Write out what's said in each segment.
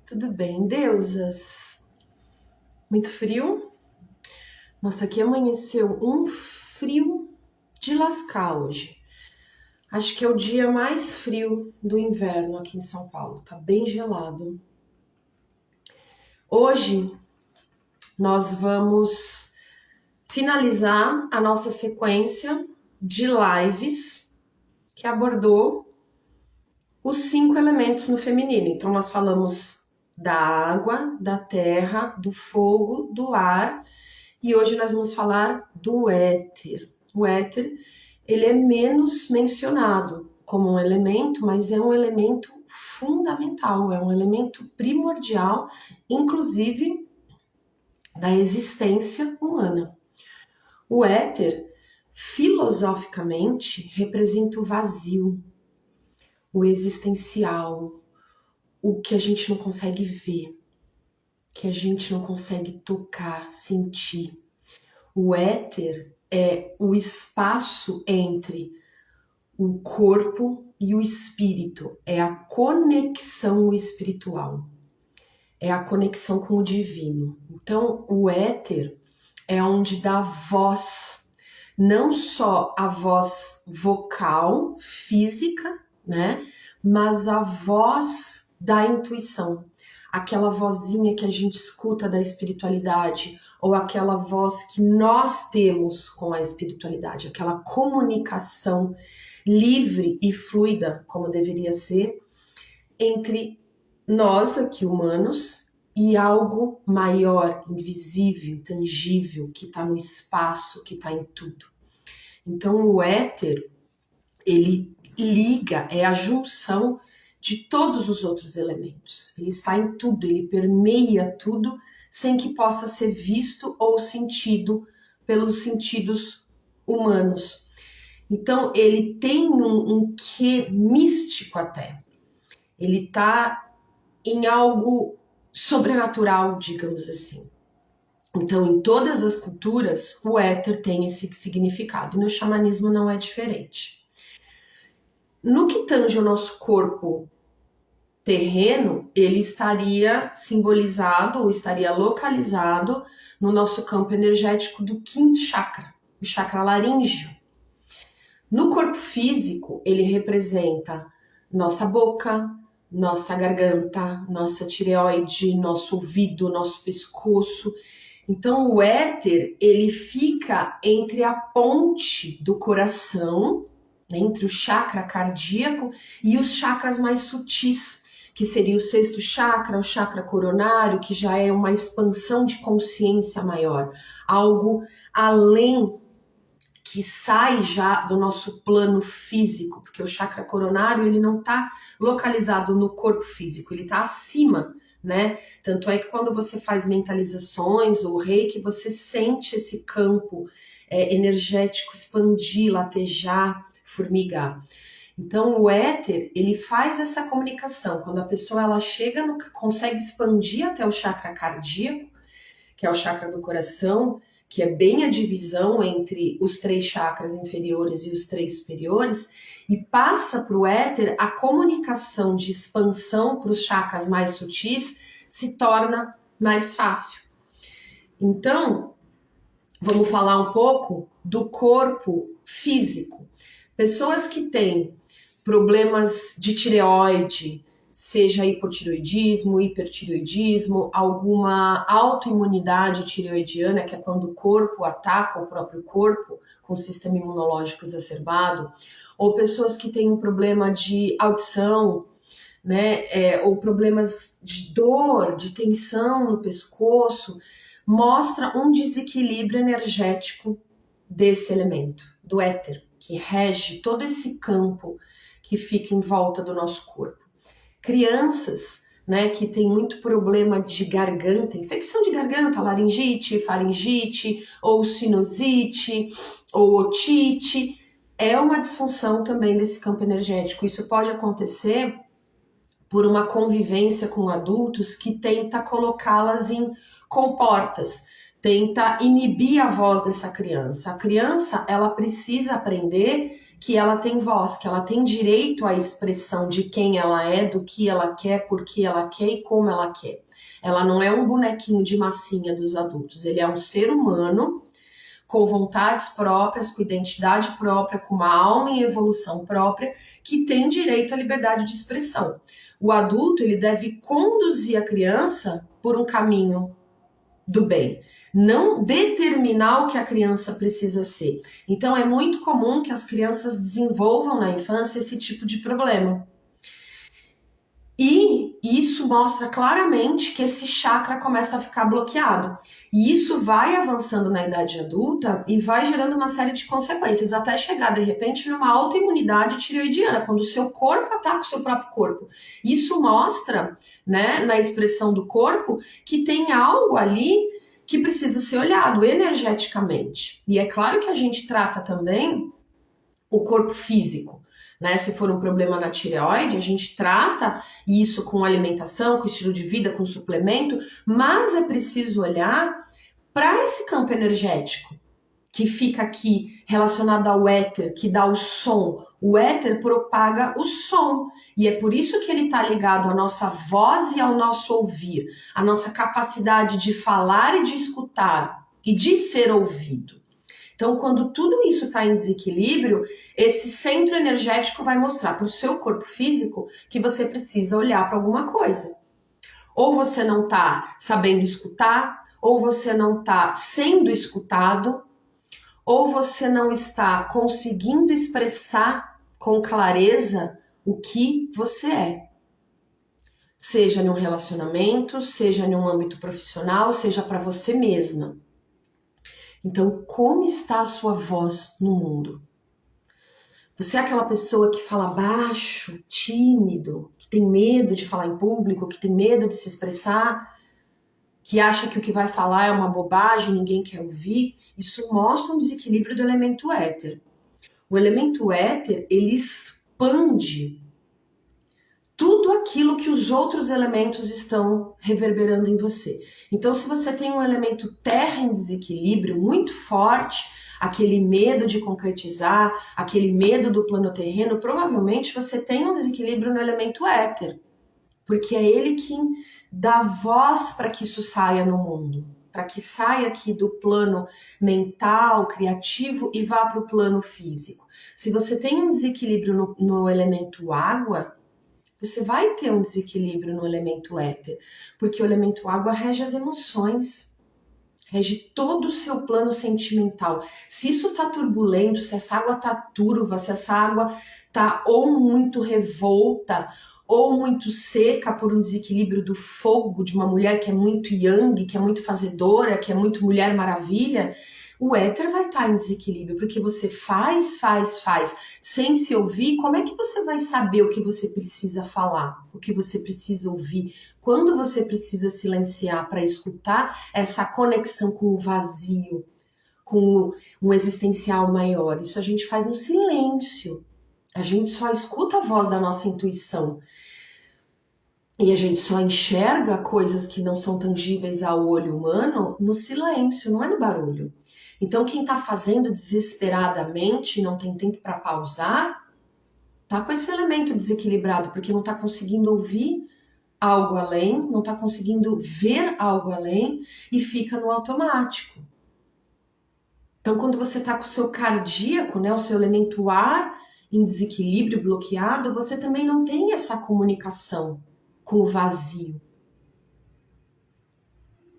Tudo bem, deusas? Muito frio? Nossa, aqui amanheceu um frio de lascar hoje. Acho que é o dia mais frio do inverno aqui em São Paulo. Tá bem gelado. Hoje nós vamos finalizar a nossa sequência de lives que abordou os 5 elementos no feminino. Então nós falamos da água, da terra, do fogo, do ar. E hoje nós vamos falar do éter. O éter, ele é menos mencionado como um elemento, mas é um elemento fundamental, é um elemento primordial, inclusive da existência humana. O éter, filosoficamente, representa o vazio, o existencial, o que a gente não consegue ver, que a gente não consegue tocar, sentir. O éter é o espaço entre o corpo e o espírito, é a conexão espiritual, é a conexão com o divino. Então, o éter é onde dá voz, não só a voz vocal, física, né, mas a voz da intuição. Aquela vozinha que a gente escuta da espiritualidade, ou aquela voz que nós temos com a espiritualidade, aquela comunicação livre e fluida, como deveria ser, entre nós aqui humanos e algo maior, invisível, intangível, que está no espaço, que está em tudo. Então o éter, ele liga, é a junção de todos os outros elementos. Ele está em tudo, ele permeia tudo sem que possa ser visto ou sentido pelos sentidos humanos. Então ele tem um quê místico até. Ele está em algo sobrenatural, digamos assim. Então, em todas as culturas, o éter tem esse significado. E no xamanismo não é diferente. No que tange o nosso corpo terreno, ele estaria simbolizado ou estaria localizado no nosso campo energético do quinto chakra, o chakra laríngeo. No corpo físico, ele representa nossa boca, nossa garganta, nossa tireoide, nosso ouvido, nosso pescoço. Então o éter, ele fica entre a ponte do coração, né, entre o chakra cardíaco e os chakras mais sutis, que seria o sexto chakra, o chakra coronário, que já é uma expansão de consciência maior, algo além, que sai já do nosso plano físico, porque o chakra coronário, ele não está localizado no corpo físico, ele está acima, né? Tanto é que quando você faz mentalizações ou reiki, você sente esse campo energético expandir, latejar, formigar. Então o éter, ele faz essa comunicação, quando a pessoa ela chega, consegue expandir até o chakra cardíaco, que é o chakra do coração, que é bem a divisão entre os 3 chakras inferiores e os 3 superiores, e passa para o éter, a comunicação de expansão para os chakras mais sutis se torna mais fácil. Então, vamos falar um pouco do corpo físico. Pessoas que têm problemas de tireoide, seja hipotireoidismo, hipertireoidismo, alguma autoimunidade tireoidiana, que é quando o corpo ataca o próprio corpo com o sistema imunológico exacerbado, ou pessoas que têm um problema de audição, né, ou problemas de dor, de tensão no pescoço, mostra um desequilíbrio energético desse elemento, do éter, que rege todo esse campo que fica em volta do nosso corpo. Crianças, né, que tem muito problema de garganta, infecção de garganta, laringite, faringite, ou sinusite, ou otite, é uma disfunção também desse campo energético. Isso pode acontecer por uma convivência com adultos que tenta colocá-las em comportas, tenta inibir a voz dessa criança. A criança, ela precisa aprender que ela tem voz, que ela tem direito à expressão de quem ela é, do que ela quer, por que ela quer e como ela quer. Ela não é um bonequinho de massinha dos adultos, ele é um ser humano com vontades próprias, com identidade própria, com uma alma em evolução própria, que tem direito à liberdade de expressão. O adulto, ele deve conduzir a criança por um caminho do bem, não determinar o que a criança precisa ser. Então é muito comum que as crianças desenvolvam na infância esse tipo de problema. E isso mostra claramente que esse chakra começa a ficar bloqueado. E isso vai avançando na idade adulta e vai gerando uma série de consequências, até chegar, de repente, numa autoimunidade tireoidiana, quando o seu corpo ataca o seu próprio corpo. Isso mostra, né, na expressão do corpo, que tem algo ali que precisa ser olhado energeticamente. E é claro que a gente trata também o corpo físico. Né? Se for um problema na tireoide, a gente trata isso com alimentação, com estilo de vida, com suplemento, mas é preciso olhar para esse campo energético que fica aqui relacionado ao éter, que dá o som. O éter propaga o som e é por isso que ele está ligado à nossa voz e ao nosso ouvir, à nossa capacidade de falar e de escutar e de ser ouvido. Então, quando tudo isso está em desequilíbrio, esse centro energético vai mostrar para o seu corpo físico que você precisa olhar para alguma coisa. Ou você não está sabendo escutar, ou você não está sendo escutado, ou você não está conseguindo expressar com clareza o que você é. Seja num relacionamento, seja em um âmbito profissional, seja para você mesma. Então, como está a sua voz no mundo? Você é aquela pessoa que fala baixo, tímido, que tem medo de falar em público, que tem medo de se expressar, que acha que o que vai falar é uma bobagem, ninguém quer ouvir? Isso mostra um desequilíbrio do elemento éter. O elemento éter, ele expande tudo aquilo que os outros elementos estão reverberando em você. Então, se você tem um elemento terra em desequilíbrio muito forte, aquele medo de concretizar, aquele medo do plano terreno, provavelmente você tem um desequilíbrio no elemento éter, porque é ele que dá voz para que isso saia no mundo, para que saia aqui do plano mental, criativo e vá para o plano físico. Se você tem um desequilíbrio no elemento água, você vai ter um desequilíbrio no elemento éter, porque o elemento água rege as emoções, rege todo o seu plano sentimental. Se isso está turbulento, se essa água está turva, se essa água está ou muito revolta, ou muito seca por um desequilíbrio do fogo de uma mulher que é muito yang, que é muito fazedora, que é muito mulher maravilha, o éter vai estar em desequilíbrio, porque você faz, sem se ouvir. Como é que você vai saber o que você precisa falar, o que você precisa ouvir, quando você precisa silenciar para escutar essa conexão com o vazio, com um existencial maior? Isso a gente faz no silêncio. A gente só escuta a voz da nossa intuição. E a gente só enxerga coisas que não são tangíveis ao olho humano no silêncio, não é no barulho. Então, quem está fazendo desesperadamente, não tem tempo para pausar, tá com esse elemento desequilibrado, porque não está conseguindo ouvir algo além, não está conseguindo ver algo além e fica no automático. Então, quando você está com o seu cardíaco, né, o seu elemento ar em desequilíbrio, bloqueado, você também não tem essa comunicação com o vazio.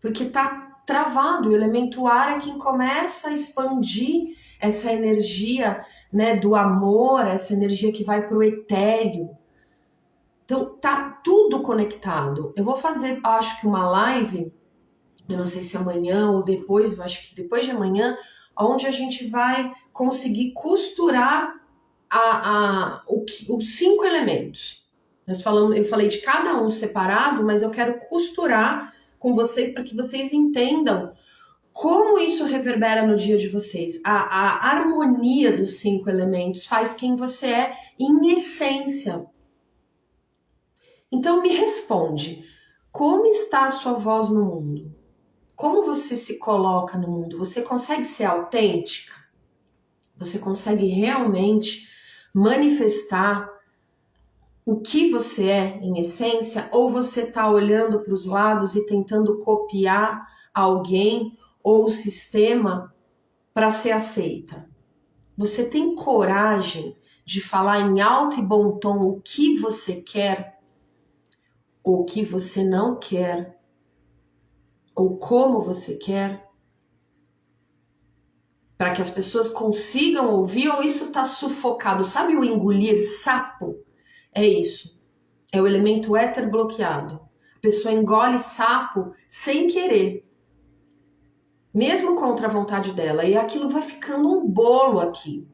Porque tá travado, o elemento ar é quem começa a expandir essa energia, né, do amor, essa energia que vai para o etéreo. Então tá tudo conectado. Eu vou fazer, acho que uma live, eu não sei se amanhã ou depois, eu acho que depois de amanhã, onde a gente vai conseguir costurar os 5 elementos. Eu falei de cada um separado, mas eu quero costurar com vocês para que vocês entendam como isso reverbera no dia de vocês. A harmonia dos 5 elementos faz quem você é em essência. Então me responde, como está a sua voz no mundo? Como você se coloca no mundo? Você consegue ser autêntica? Você consegue realmente manifestar o que você é em essência, ou você está olhando para os lados e tentando copiar alguém ou o sistema para ser aceita? Você tem coragem de falar em alto e bom tom o que você quer, ou o que você não quer, ou como você quer, para que as pessoas consigam ouvir, ou isso está sufocado? Sabe o engolir sapo? É isso. É o elemento éter bloqueado. A pessoa engole sapo sem querer, mesmo contra a vontade dela, e aquilo vai ficando um bolo aqui.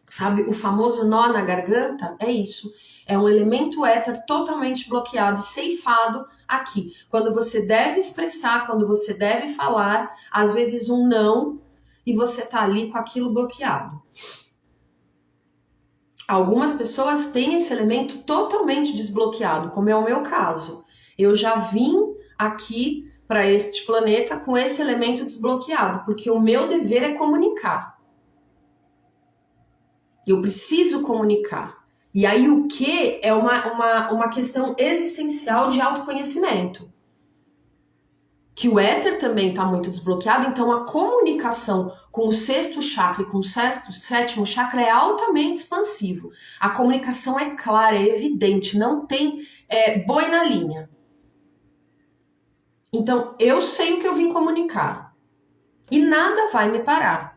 Sabe, o famoso nó na garganta é isso. É um elemento éter totalmente bloqueado, ceifado aqui. Quando você deve expressar, quando você deve falar, às vezes um não, e você tá ali com aquilo bloqueado. Algumas pessoas têm esse elemento totalmente desbloqueado, como é o meu caso. Eu já vim aqui para este planeta com esse elemento desbloqueado, porque o meu dever é comunicar. Eu preciso comunicar. E aí o que é uma questão existencial de autoconhecimento. Que o éter também está muito desbloqueado, então a comunicação com o sexto chakra e com o sétimo chakra é altamente expansivo. A comunicação é clara, é evidente, não tem boi na linha. Então eu sei o que eu vim comunicar e nada vai me parar.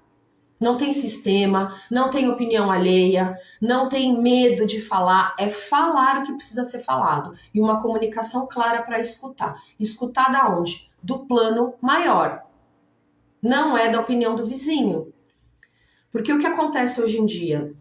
Não tem sistema, não tem opinião alheia, não tem medo de falar, é falar o que precisa ser falado. E uma comunicação clara para escutar. Escutar da onde? Do plano maior. Não é da opinião do vizinho. Porque o que acontece hoje em dia?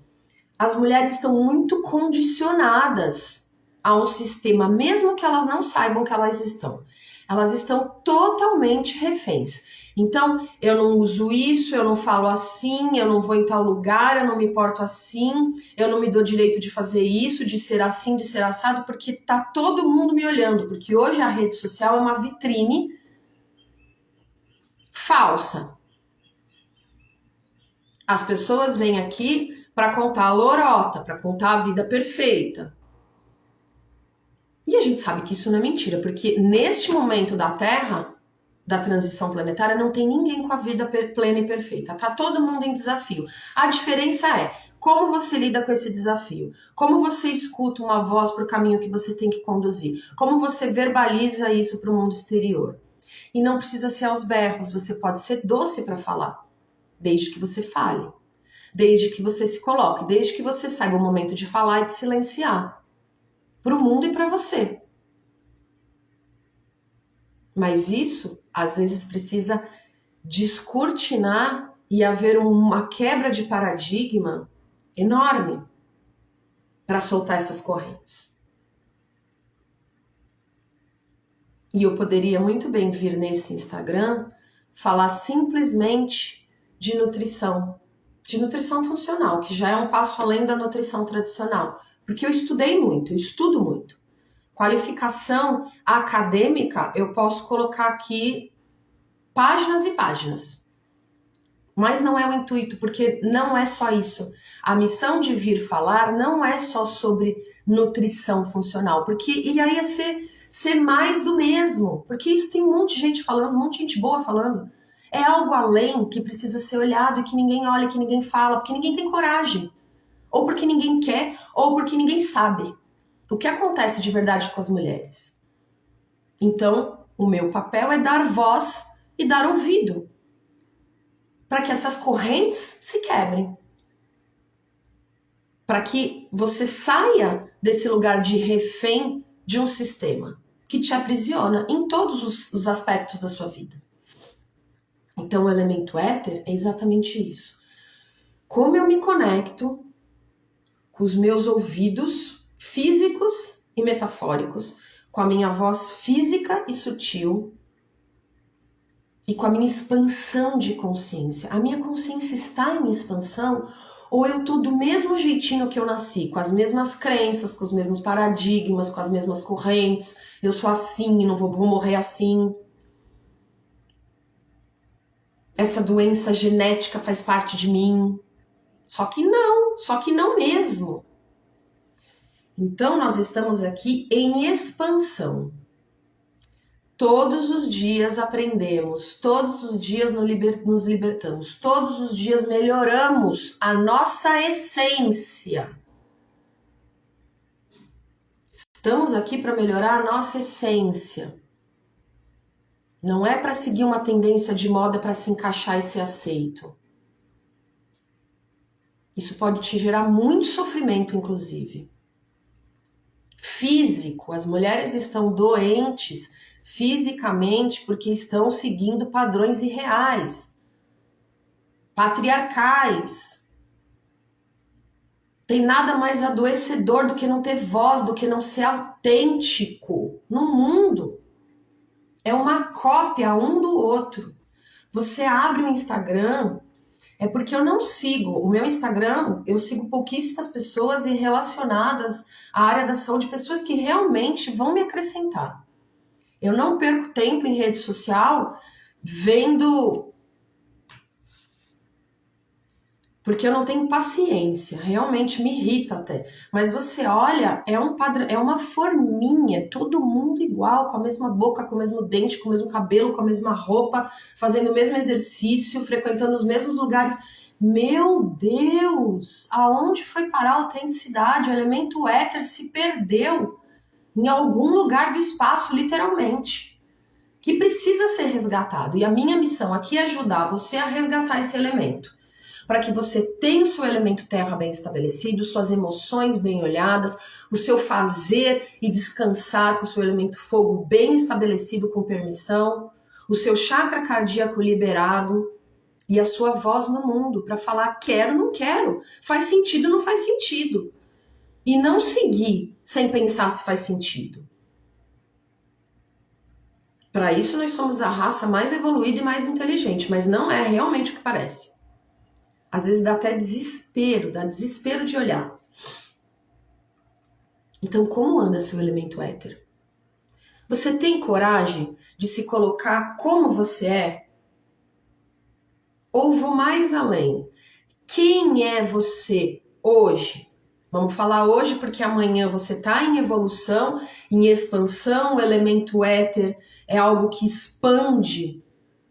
As mulheres estão muito condicionadas a um sistema, mesmo que elas não saibam que elas estão. Elas estão totalmente reféns. Então, eu não uso isso, eu não falo assim, eu não vou em tal lugar, eu não me porto assim, eu não me dou direito de fazer isso, de ser assim, de ser assado, porque tá todo mundo me olhando, porque hoje a rede social é uma vitrine falsa. As pessoas vêm aqui para contar a lorota, para contar a vida perfeita. E a gente sabe que isso não é mentira, porque neste momento da Terra, da transição planetária, não tem ninguém com a vida plena e perfeita. Tá todo mundo em desafio. A diferença é como você lida com esse desafio, como você escuta uma voz para o caminho que você tem que conduzir, como você verbaliza isso para o mundo exterior. E não precisa ser aos berros, você pode ser doce para falar, desde que você fale, desde que você se coloque, desde que você saiba o momento de falar e de silenciar, para o mundo e para você. Mas isso, às vezes, precisa descortinar e haver uma quebra de paradigma enorme para soltar essas correntes. E eu poderia muito bem vir nesse Instagram falar simplesmente de nutrição funcional, que já é um passo além da nutrição tradicional, porque eu estudei muito, eu estudo muito. Qualificação acadêmica, eu posso colocar aqui páginas e páginas. Mas não é o intuito, porque não é só isso. A missão de vir falar não é só sobre nutrição funcional, porque e aí é ser mais do mesmo, porque isso tem um monte de gente falando, um monte de gente boa falando. É algo além que precisa ser olhado e que ninguém olha, que ninguém fala, porque ninguém tem coragem. Ou porque ninguém quer, ou porque ninguém sabe. O que acontece de verdade com as mulheres? Então, o meu papel é dar voz e dar ouvido para que essas correntes se quebrem. Para que você saia desse lugar de refém de um sistema que te aprisiona em todos os aspectos da sua vida. Então, o elemento éter é exatamente isso. Como eu me conecto com os meus ouvidos físicos e metafóricos, com a minha voz física e sutil e com a minha expansão de consciência. A minha consciência está em expansão ou eu tô do mesmo jeitinho que eu nasci, com as mesmas crenças, com os mesmos paradigmas, com as mesmas correntes, eu sou assim, não vou morrer assim. Essa doença genética faz parte de mim. Só que não. não, só que não mesmo. Então nós estamos aqui em expansão. Todos os dias aprendemos, todos os dias nos libertamos, todos os dias melhoramos a nossa essência. Estamos aqui para melhorar a nossa essência. Não é para seguir uma tendência de moda para se encaixar e ser aceito. Isso pode te gerar muito sofrimento, inclusive. Físico, as mulheres estão doentes fisicamente porque estão seguindo padrões irreais, patriarcais. Tem nada mais adoecedor do que não ter voz, do que não ser autêntico no mundo. É uma cópia um do outro. Você abre o Instagram, é porque eu não sigo. O meu Instagram, eu sigo pouquíssimas pessoas e relacionadas à área da saúde, pessoas que realmente vão me acrescentar. Eu não perco tempo em rede social vendo, porque eu não tenho paciência, realmente me irrita até. Mas você olha, é um padrão, é uma forminha, todo mundo igual, com a mesma boca, com o mesmo dente, com o mesmo cabelo, com a mesma roupa, fazendo o mesmo exercício, frequentando os mesmos lugares. Meu Deus, aonde foi parar a autenticidade? O elemento éter se perdeu em algum lugar do espaço, literalmente, que precisa ser resgatado. E a minha missão aqui é ajudar você a resgatar esse elemento, para que você tenha o seu elemento terra bem estabelecido, suas emoções bem olhadas, o seu fazer e descansar com o seu elemento fogo bem estabelecido, com permissão, o seu chakra cardíaco liberado e a sua voz no mundo para falar quero, não quero, faz sentido, não faz sentido. E não seguir sem pensar se faz sentido. Para isso nós somos a raça mais evoluída e mais inteligente, mas não é realmente o que parece. Às vezes dá até desespero, dá desespero de olhar. Então, como anda seu elemento éter? Você tem coragem de se colocar como você é? Ou vou mais além? Quem é você hoje? Vamos falar hoje porque amanhã você está em evolução, em expansão. O elemento éter é algo que expande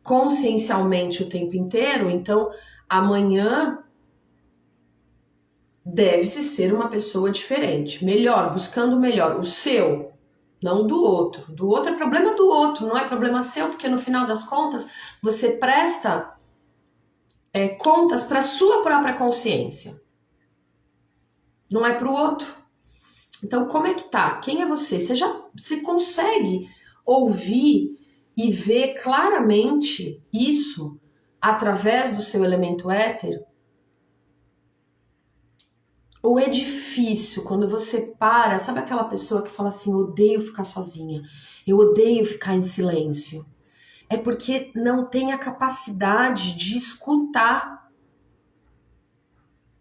consciencialmente o tempo inteiro. Então, amanhã deve-se ser uma pessoa diferente, melhor, buscando o melhor, o seu, não do outro. Do outro é problema do outro, não é problema seu, porque no final das contas você presta contas para a sua própria consciência. Não é para o outro. Então, como é que tá? Quem é você? Você consegue ouvir e ver claramente isso através do seu elemento éter? Ou é difícil quando você para, sabe aquela pessoa que fala assim, eu odeio ficar sozinha, eu odeio ficar em silêncio? É porque não tem a capacidade de escutar.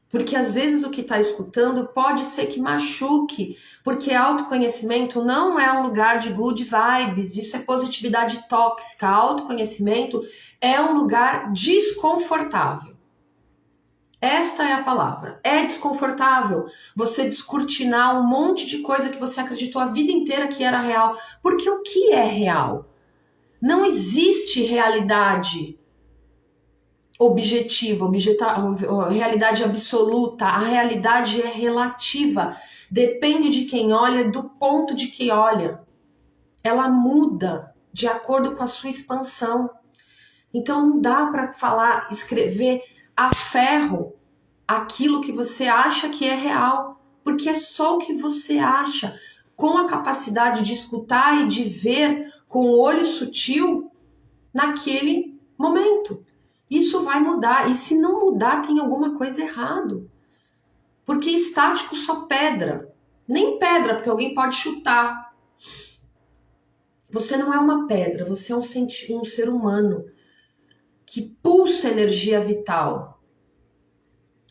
Porque às vezes o que está escutando pode ser que machuque, porque autoconhecimento não é um lugar de good vibes, isso é positividade tóxica. Autoconhecimento é um lugar desconfortável. Esta é a palavra. É desconfortável você descortinar um monte de coisa que você acreditou a vida inteira que era real. Porque o que é real? Não existe realidade objetiva, realidade absoluta. A realidade é relativa, depende de quem olha, do ponto de quem olha. Ela muda de acordo com a sua expansão. Então não dá para falar, escrever a ferro aquilo que você acha que é real, porque é só o que você acha, com a capacidade de escutar e de ver com o olho sutil naquele momento. Isso vai mudar, e se não mudar, tem alguma coisa errado. Porque estático só pedra. Nem pedra, porque alguém pode chutar. Você não é uma pedra, você é um ser humano que pulsa energia vital,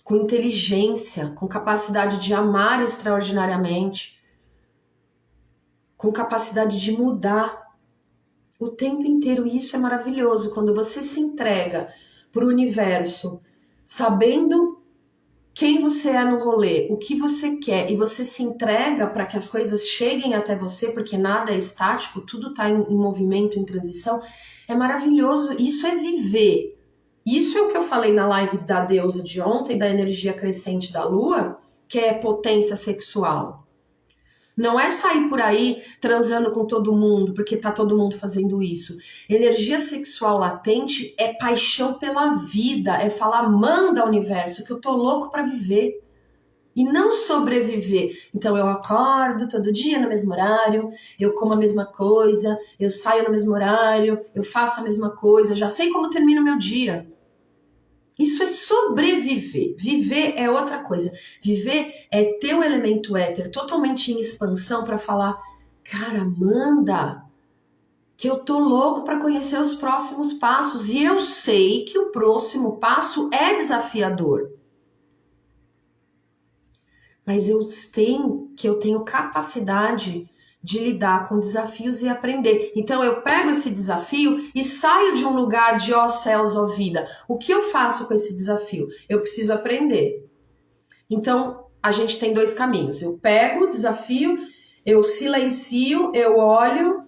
com inteligência, com capacidade de amar extraordinariamente, com capacidade de mudar o tempo inteiro. E isso é maravilhoso, quando você se entrega para o universo, sabendo quem você é no rolê, o que você quer, e você se entrega para que as coisas cheguem até você, porque nada é estático, tudo está em movimento, em transição, é maravilhoso. Isso é viver. Isso é o que eu falei na live da deusa de ontem, da energia crescente da lua, que é potência sexual. Não é sair por aí transando com todo mundo, porque tá todo mundo fazendo isso. Energia sexual latente é paixão pela vida, é falar, manda universo, que eu tô louco pra viver. E não sobreviver. Então eu acordo todo dia no mesmo horário, eu como a mesma coisa, eu saio no mesmo horário, eu faço a mesma coisa, eu já sei como termina o meu dia. Isso é sobreviver. Viver é outra coisa. Viver é ter o elemento éter totalmente em expansão para falar, cara, manda, que eu tô louco para conhecer os próximos passos. E eu sei que o próximo passo é desafiador. Mas eu tenho capacidade de lidar com desafios e aprender. Então eu pego esse desafio e saio de um lugar de ó céus, ó vida. O que eu faço com esse desafio? Eu preciso aprender. Então a gente tem dois caminhos. Eu pego o desafio, eu silencio, eu olho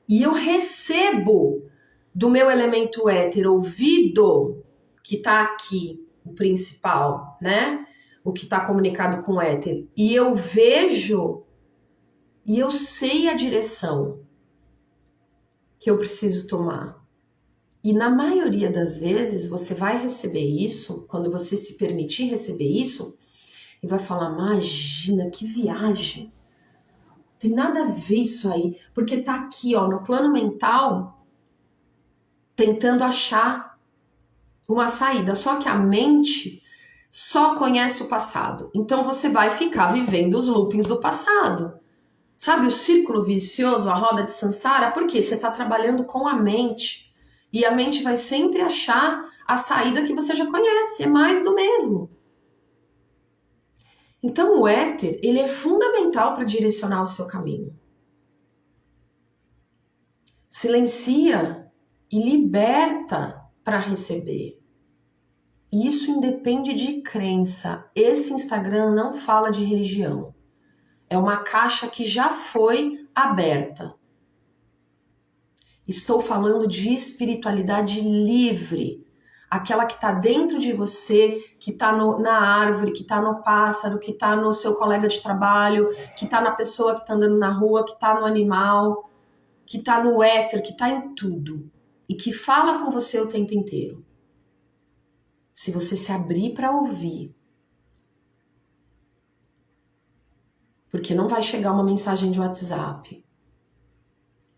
e eu recebo do meu elemento éter, ouvido, que tá aqui, o principal, né? O que está comunicado com o éter. E eu vejo e eu sei a direção que eu preciso tomar. E na maioria das vezes você vai receber isso, quando você se permitir receber isso, e vai falar, imagina, que viagem. Tem nada a ver isso aí, porque tá aqui, ó, no plano mental, tentando achar uma saída. Só que a mente só conhece o passado. Então você vai ficar vivendo os loopings do passado. Sabe o círculo vicioso, a roda de Sansara? Porque você está trabalhando com a mente. E a mente vai sempre achar a saída que você já conhece. É mais do mesmo. Então o éter, ele é fundamental para direcionar o seu caminho. Silencia e liberta para receber. Isso independe de crença. Esse Instagram não fala de religião. É uma caixa que já foi aberta. Estou falando de espiritualidade livre. Aquela que está dentro de você, que está na árvore, que está no pássaro, que está no seu colega de trabalho, que está na pessoa que está andando na rua, que está no animal, que está no éter, que está em tudo. E que fala com você o tempo inteiro. Se você se abrir para ouvir, porque não vai chegar uma mensagem de WhatsApp,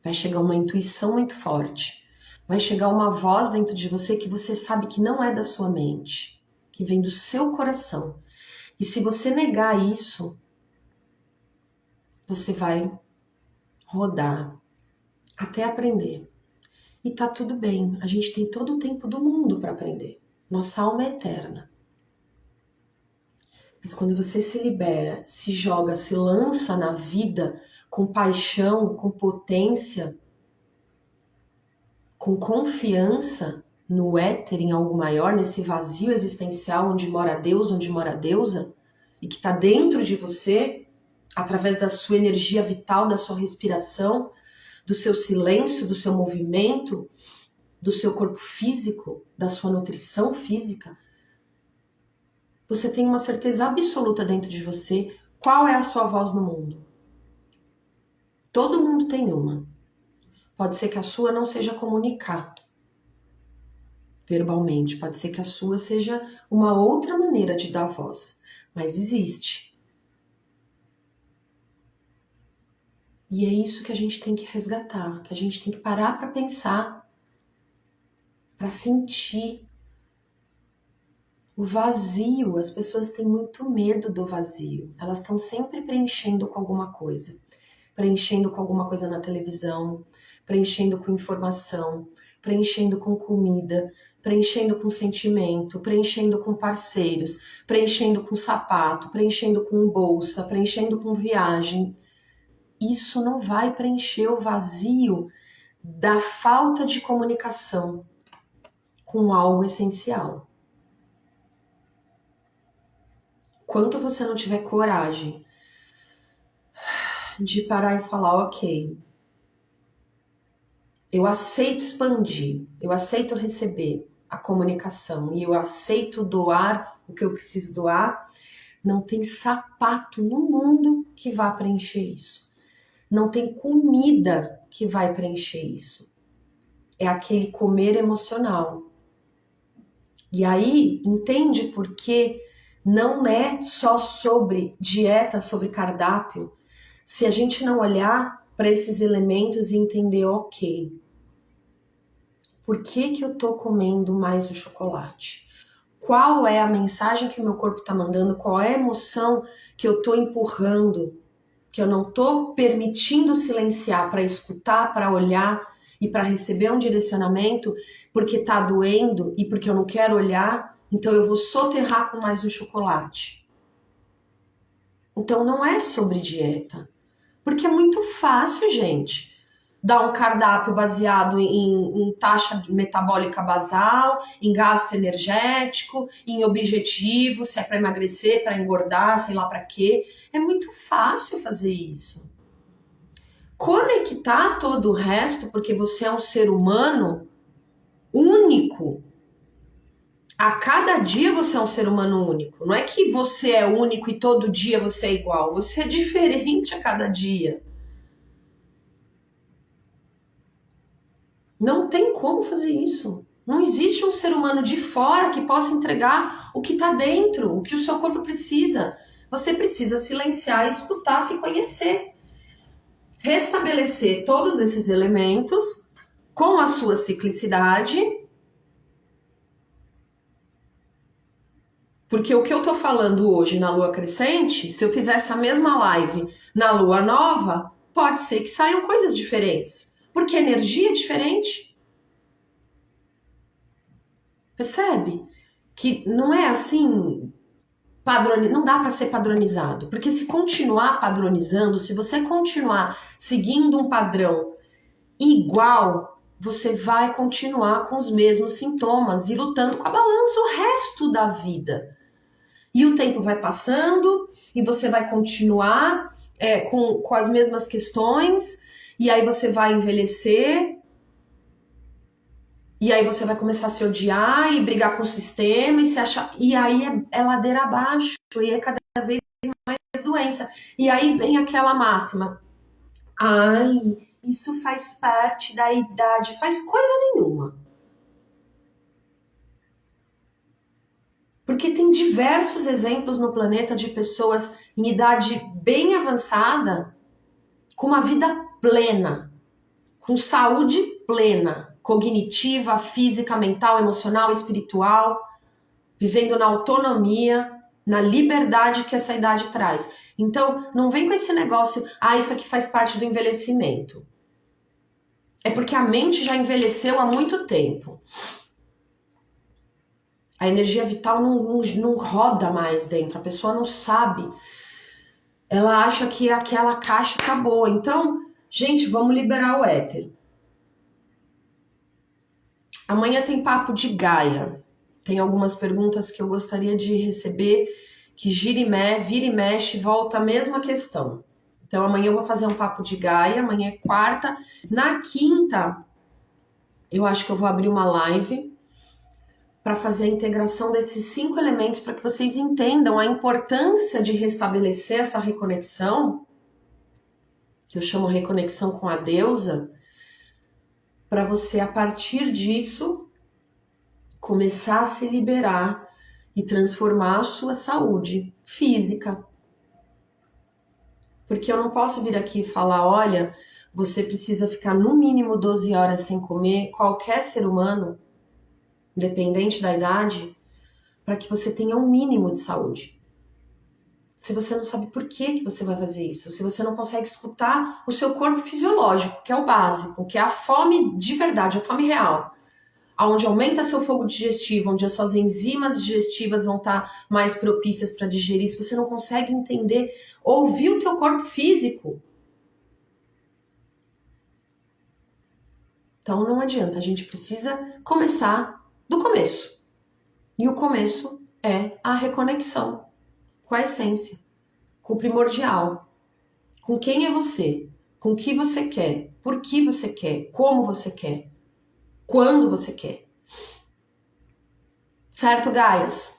vai chegar uma intuição muito forte, vai chegar uma voz dentro de você que você sabe que não é da sua mente, que vem do seu coração. E se você negar isso, você vai rodar até aprender. E tá tudo bem, a gente tem todo o tempo do mundo para aprender. Nossa alma é eterna. Mas quando você se libera, se joga, se lança na vida com paixão, com potência, com confiança no éter, em algo maior, nesse vazio existencial onde mora Deus, onde mora a deusa, e que está dentro de você, através da sua energia vital, da sua respiração, do seu silêncio, do seu movimento, do seu corpo físico, da sua nutrição física, você tem uma certeza absoluta dentro de você qual é a sua voz no mundo. Todo mundo tem uma. Pode ser que a sua não seja comunicar verbalmente, pode ser que a sua seja uma outra maneira de dar voz, mas existe. E é isso que a gente tem que resgatar, que a gente tem que parar para pensar, para sentir o vazio. As pessoas têm muito medo do vazio, elas estão sempre preenchendo com alguma coisa. Preenchendo com alguma coisa na televisão, preenchendo com informação, preenchendo com comida, preenchendo com sentimento, preenchendo com parceiros, preenchendo com sapato, preenchendo com bolsa, preenchendo com viagem. Isso não vai preencher o vazio da falta de comunicação com algo essencial. Enquanto você não tiver coragem de parar e falar, ok, eu aceito expandir, eu aceito receber a comunicação e eu aceito doar o que eu preciso doar, não tem sapato no mundo que vá preencher isso. Não tem comida que vai preencher isso. É aquele comer emocional. E aí, entende por que não é só sobre dieta, sobre cardápio, se a gente não olhar para esses elementos e entender, ok, por que eu tô comendo mais o chocolate? Qual é a mensagem que o meu corpo tá mandando? Qual é a emoção que eu tô empurrando, que eu não tô permitindo silenciar para escutar, para olhar e para receber um direcionamento, porque tá doendo e porque eu não quero olhar, então eu vou soterrar com mais um chocolate. Então não é sobre dieta, porque é muito fácil, gente, dar um cardápio baseado em taxa metabólica basal, em gasto energético, em objetivo, se é para emagrecer, para engordar, sei lá para quê. É muito fácil fazer isso. Conectar todo o resto, porque você é um ser humano único. A cada dia você é um ser humano único. Não é que você é único e todo dia você é igual. Você é diferente a cada dia. Não tem como fazer isso. Não existe um ser humano de fora que possa entregar o que está dentro, o que o seu corpo precisa. Você precisa silenciar, escutar, se conhecer. Restabelecer todos esses elementos com a sua ciclicidade. Porque o que eu tô falando hoje na lua crescente, se eu fizer essa mesma live na lua nova, pode ser que saiam coisas diferentes. Porque a energia é diferente. Percebe? Que não é assim, não dá para ser padronizado. Porque se continuar padronizando, se você continuar seguindo um padrão igual, você vai continuar com os mesmos sintomas e lutando com a balança o resto da vida. E o tempo vai passando e você vai continuar com as mesmas questões, e aí você vai envelhecer, e aí você vai começar a se odiar e brigar com o sistema e se achar. E aí é ladeira abaixo, e é cada vez mais doença. E aí vem aquela máxima. Ai, isso faz parte da idade. Faz coisa nenhuma. Porque tem diversos exemplos no planeta de pessoas em idade bem avançada, com uma vida plena, com saúde plena, cognitiva, física, mental, emocional, espiritual, vivendo na autonomia, na liberdade que essa idade traz. Então, não vem com esse negócio, isso aqui faz parte do envelhecimento. É porque a mente já envelheceu há muito tempo. A energia vital não roda mais dentro, a pessoa não sabe. Ela acha que aquela caixa acabou. Então, gente, vamos liberar o éter. Amanhã tem papo de Gaia. Tem algumas perguntas que eu gostaria de receber, que vira e mexe, volta a mesma questão. Então amanhã eu vou fazer um papo de Gaia, amanhã é quarta. Na quinta, eu acho que eu vou abrir uma live para fazer a integração desses 5 elementos, para que vocês entendam a importância de restabelecer essa reconexão, que eu chamo reconexão com a deusa, para você, a partir disso, começar a se liberar e transformar a sua saúde física. Porque eu não posso vir aqui e falar, olha, você precisa ficar no mínimo 12 horas sem comer, qualquer ser humano, independente da idade, para que você tenha um mínimo de saúde. Se você não sabe por que você vai fazer isso, se você não consegue escutar o seu corpo fisiológico, que é o básico, que é a fome de verdade, a fome real, onde aumenta seu fogo digestivo, onde as suas enzimas digestivas vão estar mais propícias para digerir, se você não consegue entender, ouvir o teu corpo físico, então não adianta, a gente precisa começar do começo. E o começo é a reconexão com a essência, com o primordial. Com quem é você? Com o que você quer? Por que você quer? Como você quer? Quando você quer? Certo, Gaias?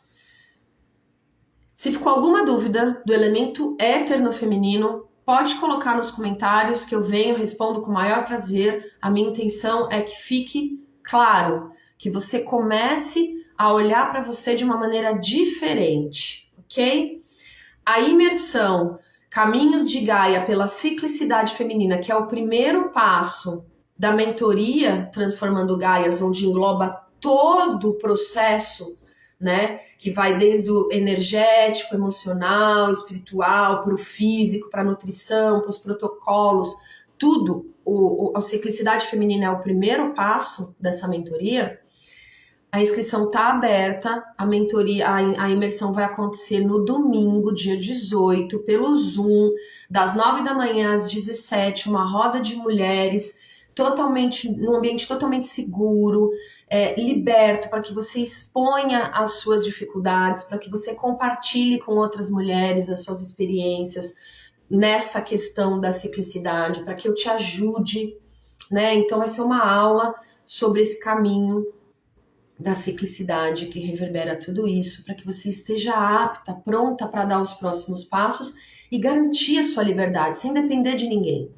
Se ficou alguma dúvida do elemento éter no feminino, pode colocar nos comentários que eu venho, respondo com o maior prazer. A minha intenção é que fique claro, que você comece a olhar para você de uma maneira diferente, ok? A imersão Caminhos de Gaia pela Ciclicidade Feminina, que é o primeiro passo da mentoria Transformando Gaias, onde engloba todo o processo, né, que vai desde o energético, emocional, espiritual, para o físico, para a nutrição, para os protocolos, tudo. A ciclicidade feminina é o primeiro passo dessa mentoria. A inscrição está aberta, a mentoria, a imersão vai acontecer no domingo, dia 18, pelo Zoom, das 9 da manhã às 17, uma roda de mulheres, num ambiente totalmente seguro, liberto, para que você exponha as suas dificuldades, para que você compartilhe com outras mulheres as suas experiências nessa questão da ciclicidade, para que eu te ajude, né? Então vai ser uma aula sobre esse caminho da ciclicidade que reverbera tudo isso, para que você esteja apta, pronta para dar os próximos passos e garantir a sua liberdade, sem depender de ninguém.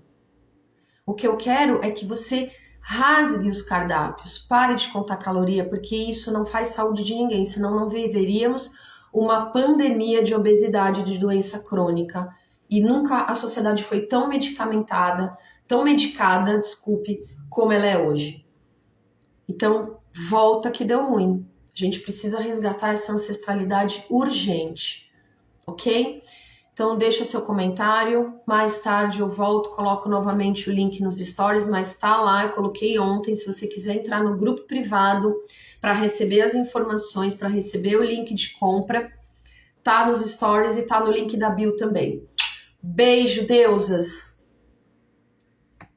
O que eu quero é que você rasgue os cardápios, pare de contar caloria, porque isso não faz saúde de ninguém, senão não viveríamos uma pandemia de obesidade, de doença crônica, e nunca a sociedade foi tão medicada, como ela é hoje. Então, volta que deu ruim. A gente precisa resgatar essa ancestralidade urgente, ok? Então, deixa seu comentário. Mais tarde eu volto, coloco novamente o link nos stories, mas tá lá, eu coloquei ontem. Se você quiser entrar no grupo privado para receber as informações, para receber o link de compra, tá nos stories e tá no link da bio também. Beijo, deusas!